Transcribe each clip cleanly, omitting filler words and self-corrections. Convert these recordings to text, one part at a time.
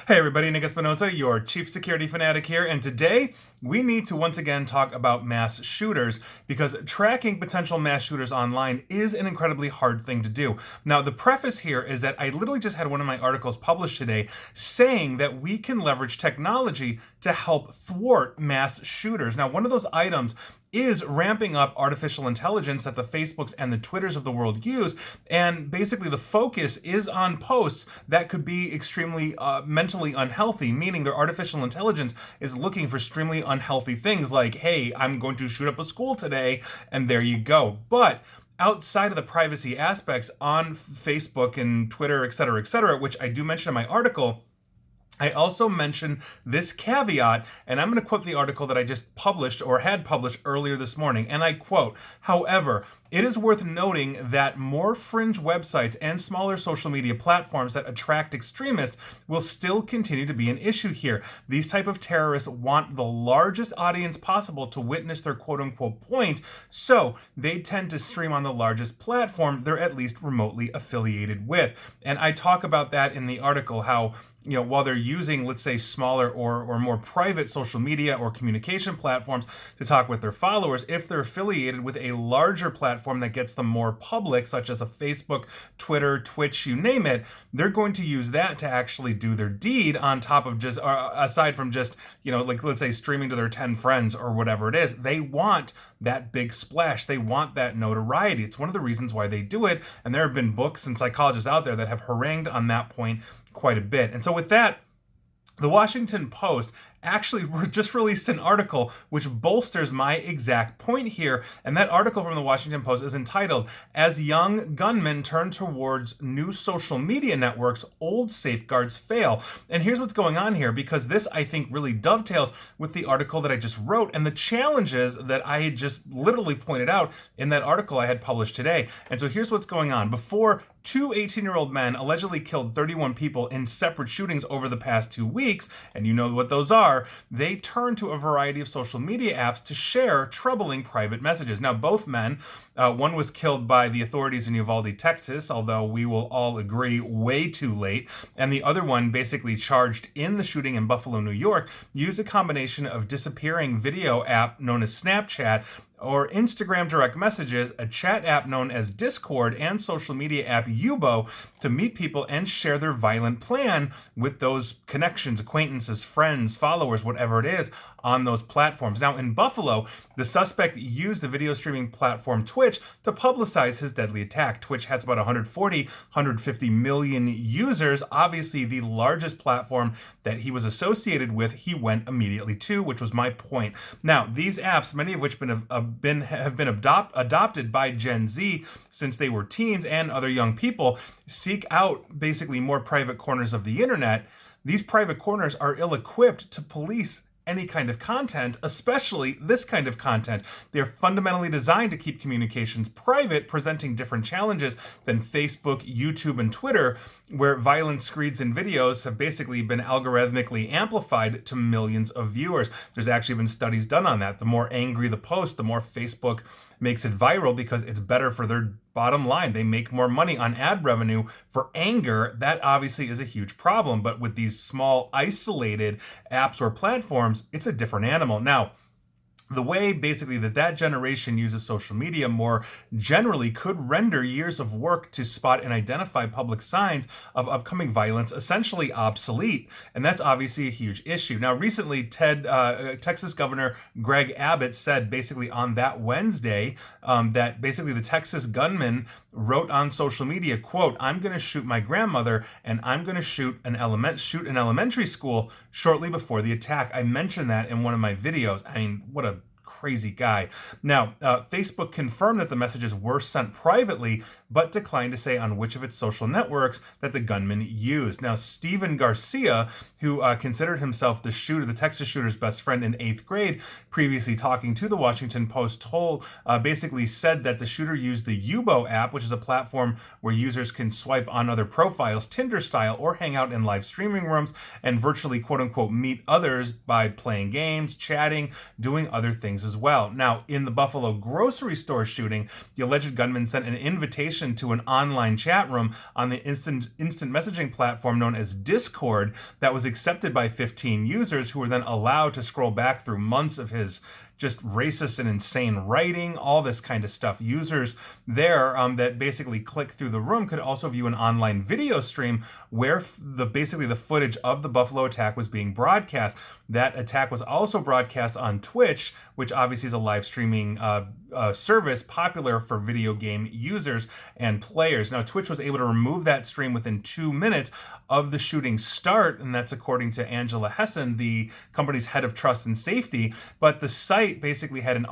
Hey everybody, Nick Espinosa, your chief security fanatic here, and today we need to once again talk about mass shooters because tracking potential mass shooters online is an incredibly hard thing to do. Now, the preface here is that I literally just had one of my articles published today saying that we can leverage technology to help thwart mass shooters. Now, one of those items is ramping up artificial intelligence that the Facebooks and the Twitters of the world use, and basically the focus is on posts that could be extremely mentally unhealthy, meaning their artificial intelligence is looking for extremely unhealthy things like, hey, I'm going to shoot up a school today, and there you go. But outside of the privacy aspects on Facebook and Twitter, etc., which I do mention in my article, I also mention this caveat, and I'm going to quote the article that I just published or had published earlier this morning, and I quote, "However, it is worth noting that more fringe websites and smaller social media platforms that attract extremists will still continue to be an issue here. These type of terrorists want the largest audience possible to witness their quote-unquote point, so they tend to stream on the largest platform they're at least remotely affiliated with." And I talk about that in the article, how while they're using, let's say, smaller or more private social media or communication platforms to talk with their followers, if they're affiliated with a larger platform that gets them more public, such as a Facebook, Twitter, Twitch, you name it, they're going to use that to actually do their deed on top of just, aside from just, like let's say streaming to their 10 friends or whatever it is. They want that big splash. They want that notoriety. It's one of the reasons why they do it. And there have been books and psychologists out there that have harangued on that point quite a bit. And so with that, the Washington Post actually just released an article which bolsters my exact point here. And that article from the Washington Post is entitled, "As Young Gunmen Turn Towards New Social Media Networks, Old Safeguards Fail." And here's what's going on here, because this, I think, really dovetails with the article that I just wrote and the challenges that I had just literally pointed out in that article I had published today. And so here's what's going on. Before two 18-year-old men allegedly killed 31 people in separate shootings over the past 2 weeks, and you know what those are, they turned to a variety of social media apps to share troubling private messages. Now, both men, one was killed by the authorities in Uvalde, Texas, although we will all agree way too late, and the other one, basically charged in the shooting in Buffalo, New York, used a combination of disappearing video app known as Snapchat or Instagram direct messages, a chat app known as Discord, and social media app Yubo to meet people and share their violent plan with those connections, acquaintances, friends, followers, whatever it is, on those platforms. Now, in Buffalo, the suspect used the video streaming platform Twitch to publicize his deadly attack. Twitch has about 150 million users. Obviously, the largest platform that he was associated with, he went immediately to, which was my point. Now, these apps, many of which have been adopted by Gen Z since they were teens and other young people, seek out basically more private corners of the internet. These private corners are ill-equipped to police any kind of content, especially this kind of content. They're fundamentally designed to keep communications private, presenting different challenges than Facebook, YouTube, and Twitter, where violent screeds and videos have basically been algorithmically amplified to millions of viewers. There's actually been studies done on that. The more angry the post, the more Facebook makes it viral because it's better for their bottom line. They make more money on ad revenue for anger. That obviously is a huge problem. But with these small, isolated apps or platforms, it's a different animal. Now, the way basically that generation uses social media more generally could render years of work to spot and identify public signs of upcoming violence essentially obsolete. And that's obviously a huge issue. Now, recently, Texas Governor Greg Abbott said basically on that Wednesday that basically the Texas gunman wrote on social media, quote, "I'm going to shoot my grandmother and I'm going to shoot an elementary school shortly before the attack." I mentioned that in one of my videos. I mean, what a crazy guy. Now, Facebook confirmed that the messages were sent privately, but declined to say on which of its social networks that the gunman used. Now, Stephen Garcia, who considered himself the Texas shooter's best friend in 8th grade, previously talking to the Washington Post, basically said that the shooter used the Yubo app, which is a platform where users can swipe on other profiles, Tinder style, or hang out in live streaming rooms and virtually, quote unquote, meet others by playing games, chatting, doing other things shootings as well. Now, in the Buffalo grocery store shooting, the alleged gunman sent an invitation to an online chat room on the instant messaging platform known as Discord that was accepted by 15 users who were then allowed to scroll back through months of his just racist and insane writing, all this kind of stuff. Users there that basically click through the room could also view an online video stream where basically the footage of the Buffalo attack was being broadcast. That attack was also broadcast on Twitch, which obviously is a live streaming service popular for video game users and players. Now, Twitch was able to remove that stream within 2 minutes of the shooting start, and that's according to Angela Hessen, the company's head of trust and safety. But the site basically has an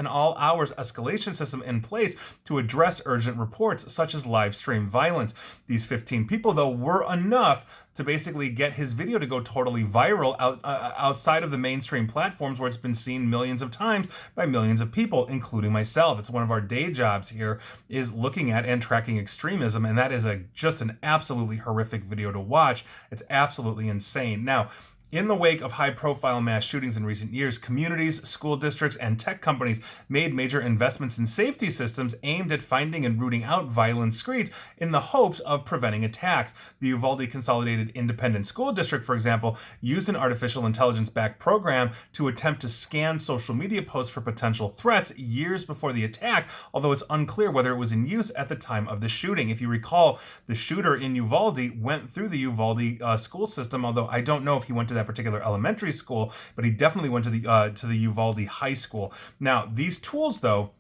all hours escalation system in place to address urgent reports such as live stream violence. These 15 people, though, were enough to basically get his video to go totally viral outside of the mainstream platforms where it's been seen millions of times by millions of people, including myself. It's one of our day jobs here, is looking at and tracking extremism, and that is just an absolutely horrific video to watch. It's absolutely insane. Now, in the wake of high-profile mass shootings in recent years, communities, school districts, and tech companies made major investments in safety systems aimed at finding and rooting out violent screeds in the hopes of preventing attacks. The Uvalde Consolidated Independent School District, for example, used an artificial intelligence-backed program to attempt to scan social media posts for potential threats years before the attack, although it's unclear whether it was in use at the time of the shooting. If you recall, the shooter in Uvalde went through the Uvalde school system, although I don't know if he went to that particular elementary school, but he definitely went to the Uvalde high school. Now, these tools, though,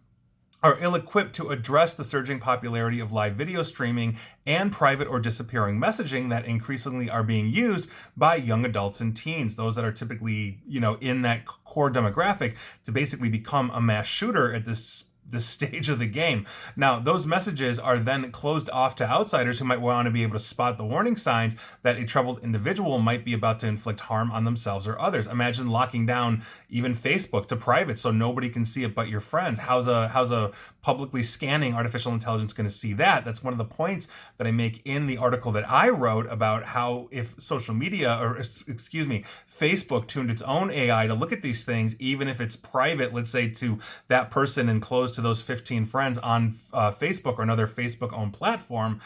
are ill-equipped to address the surging popularity of live video streaming and private or disappearing messaging that increasingly are being used by young adults and teens, those that are typically, in that core demographic, to basically become a mass shooter at this stage of the game. Now, those messages are then closed off to outsiders who might want to be able to spot the warning signs that a troubled individual might be about to inflict harm on themselves or others. Imagine locking down even Facebook to private so nobody can see it but your friends. How's a publicly scanning artificial intelligence going to see that? That's one of the points that I make in the article that I wrote about how if social media, or excuse me, Facebook tuned its own AI to look at these things, even if it's private, let's say to that person and closed to those 15 friends on Facebook or another Facebook-owned platform,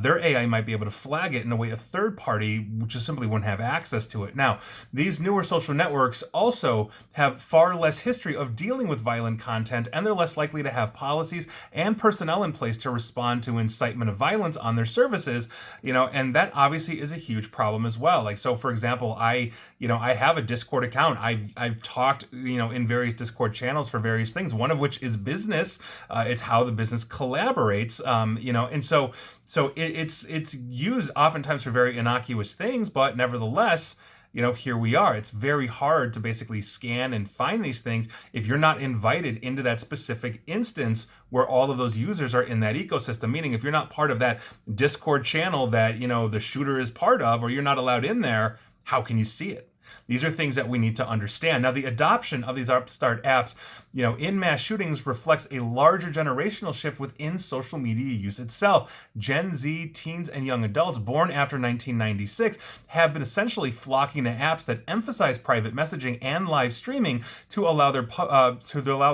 their AI might be able to flag it in a way a third party just simply wouldn't have access to it. Now, these newer social networks also have far less history of dealing with violent content, and they're less likely to have policies and personnel in place to respond to incitement of violence on their services, and that obviously is a huge problem as well. Like, so for example, I have a Discord account. I've talked, in various Discord channels for various things, one of which is business. It's how the business collaborates, and so it's used oftentimes for very innocuous things, but nevertheless, here we are. It's very hard to basically scan and find these things if you're not invited into that specific instance where all of those users are in that ecosystem. Meaning, if you're not part of that Discord channel that, the shooter is part of, or you're not allowed in there, how can you see it? These are things that we need to understand. Now, the adoption of these upstart apps, in mass shootings reflects a larger generational shift within social media use itself. Gen Z, teens, and young adults born after 1996 have been essentially flocking to apps that emphasize private messaging and live streaming to allow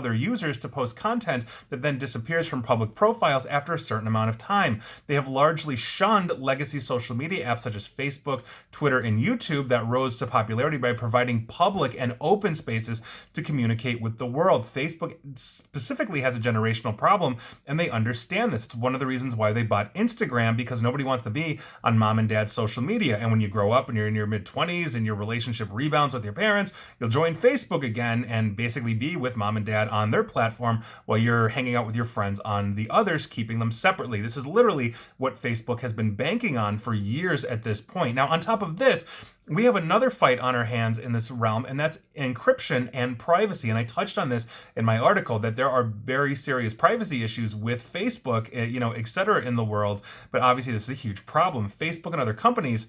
their users to post content that then disappears from public profiles after a certain amount of time. They have largely shunned legacy social media apps such as Facebook, Twitter, and YouTube that rose to popularity by providing public and open spaces to communicate with the world. Facebook specifically has a generational problem, and they understand this. It's one of the reasons why they bought Instagram, because nobody wants to be on mom and dad's social media. And when you grow up and you're in your mid-20s and your relationship rebounds with your parents, you'll join Facebook again and basically be with mom and dad on their platform while you're hanging out with your friends on the others, keeping them separately. This is literally what Facebook has been banking on for years at this point. Now, on top of this, we have another fight on our hands in this realm, and that's encryption and privacy. And I touched on this in my article, that there are very serious privacy issues with Facebook, et cetera, in the world. But obviously, this is a huge problem. Facebook and other companies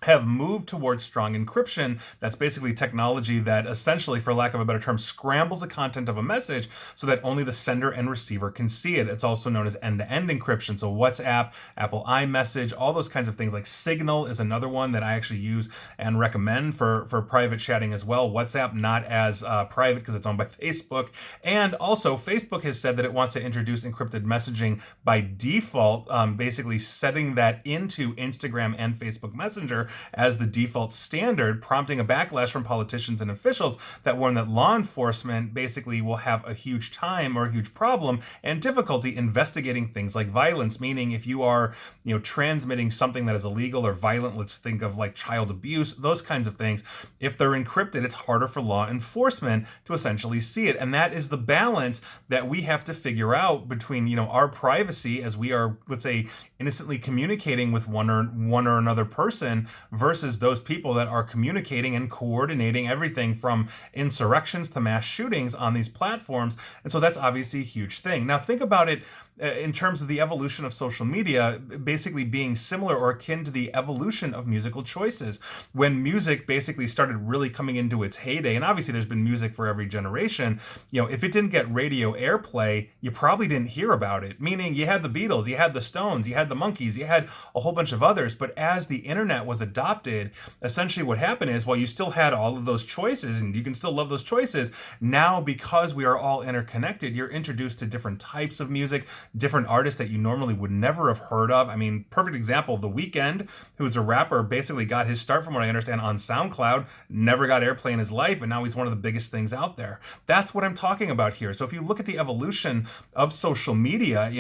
have moved towards strong encryption. That's basically technology that essentially, for lack of a better term, scrambles the content of a message so that only the sender and receiver can see it. It's also known as end-to-end encryption. So WhatsApp, Apple iMessage, all those kinds of things. Like Signal is another one that I actually use and recommend for private chatting as well. WhatsApp not as private because it's owned by Facebook. And also Facebook has said that it wants to introduce encrypted messaging by default, basically setting that into Instagram and Facebook Messenger as the default standard, prompting a backlash from politicians and officials that warn that law enforcement basically will have a huge time or a huge problem and difficulty investigating things like violence. Meaning, if you are, transmitting something that is illegal or violent, let's think of like child abuse, those kinds of things, if they're encrypted, it's harder for law enforcement to essentially see it. And that is the balance that we have to figure out between, our privacy as we are, let's say, innocently communicating with one or another person versus those people that are communicating and coordinating everything from insurrections to mass shootings on these platforms. And so that's obviously a huge thing. Now think about it in terms of the evolution of social media basically being similar or akin to the evolution of musical choices. When music basically started really coming into its heyday, and obviously there's been music for every generation, if it didn't get radio airplay, you probably didn't hear about it. Meaning you had the Beatles, you had the Stones, you had the Monkees, you had a whole bunch of others. But as the internet was adopted, essentially what happened is, while you still had all of those choices and you can still love those choices, now because we are all interconnected, you're introduced to different types of music, different artists that you normally would never have heard of. I mean, perfect example, The Weeknd, who's a rapper, basically got his start, from what I understand, on SoundCloud, never got airplay in his life, and now he's one of the biggest things out there. That's what I'm talking about here. So if you look at the evolution of social media,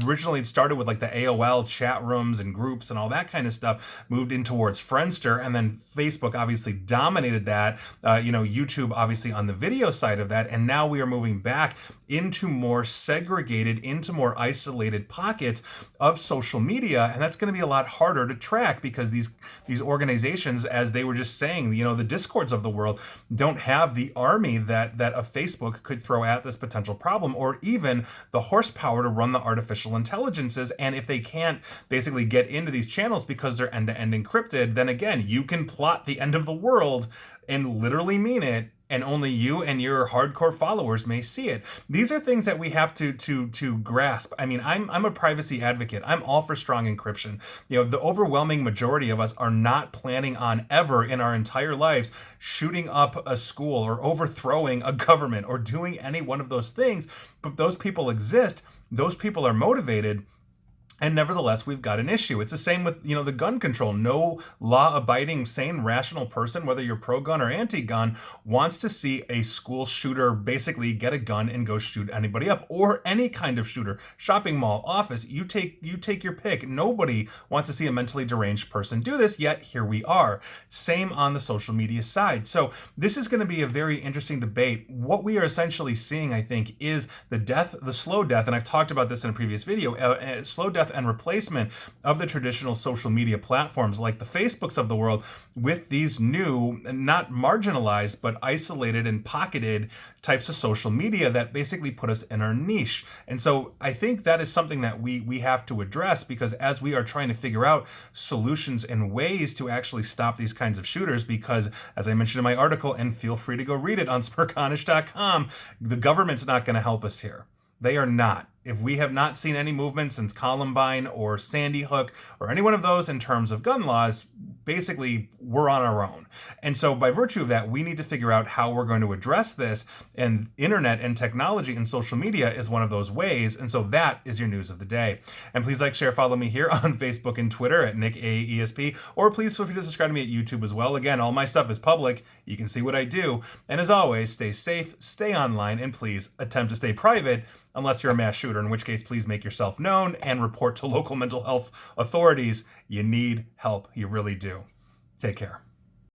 originally it started with like the AOL chat rooms and groups and all that kind of stuff, moved in towards Friendster, and then Facebook obviously dominated that, YouTube obviously on the video side of that, and now we are moving back into more segregated, into more isolated pockets of social media, and that's going to be a lot harder to track because these organizations, as they were just saying, the Discords of the world don't have the army that a Facebook could throw at this potential problem, or even the horsepower to run the artificial intelligences. And if they can't basically get into these channels because they're end-to-end encrypted, then again, you can plot the end of the world and literally mean it, and only you and your hardcore followers may see it. These are things that we have to grasp. I mean, I'm a privacy advocate. I'm all for strong encryption. The overwhelming majority of us are not planning on ever in our entire lives shooting up a school or overthrowing a government or doing any one of those things. But those people exist. Those people are motivated. And nevertheless, we've got an issue. It's the same with, the gun control. No law-abiding, sane, rational person, whether you're pro-gun or anti-gun, wants to see a school shooter basically get a gun and go shoot anybody up, or any kind of shooter, shopping mall, office. You take your pick. Nobody wants to see a mentally deranged person do this, yet here we are. Same on the social media side. So this is going to be a very interesting debate. What we are essentially seeing, I think, is the slow death, and I've talked about this in a previous video, slow death and replacement of the traditional social media platforms like the Facebooks of the world with these new, not marginalized, but isolated and pocketed types of social media that basically put us in our niche. And so I think that is something that we have to address, because as we are trying to figure out solutions and ways to actually stop these kinds of shooters, because as I mentioned in my article, and feel free to go read it on smirconish.com, the government's not going to help us here. They are not. If we have not seen any movement since Columbine or Sandy Hook or any one of those in terms of gun laws, basically we're on our own. And so by virtue of that, we need to figure out how we're going to address this, and internet and technology and social media is one of those ways. And so that is your news of the day. And please like, share, follow me here on Facebook and Twitter at NickAESP, or please feel free to subscribe to me at YouTube as well. Again, all my stuff is public. You can see what I do. And as always, stay safe, stay online, and please attempt to stay private, unless you're a mass shooter, in which case please make yourself known and report to local mental health authorities. You need help. You really do. Take care.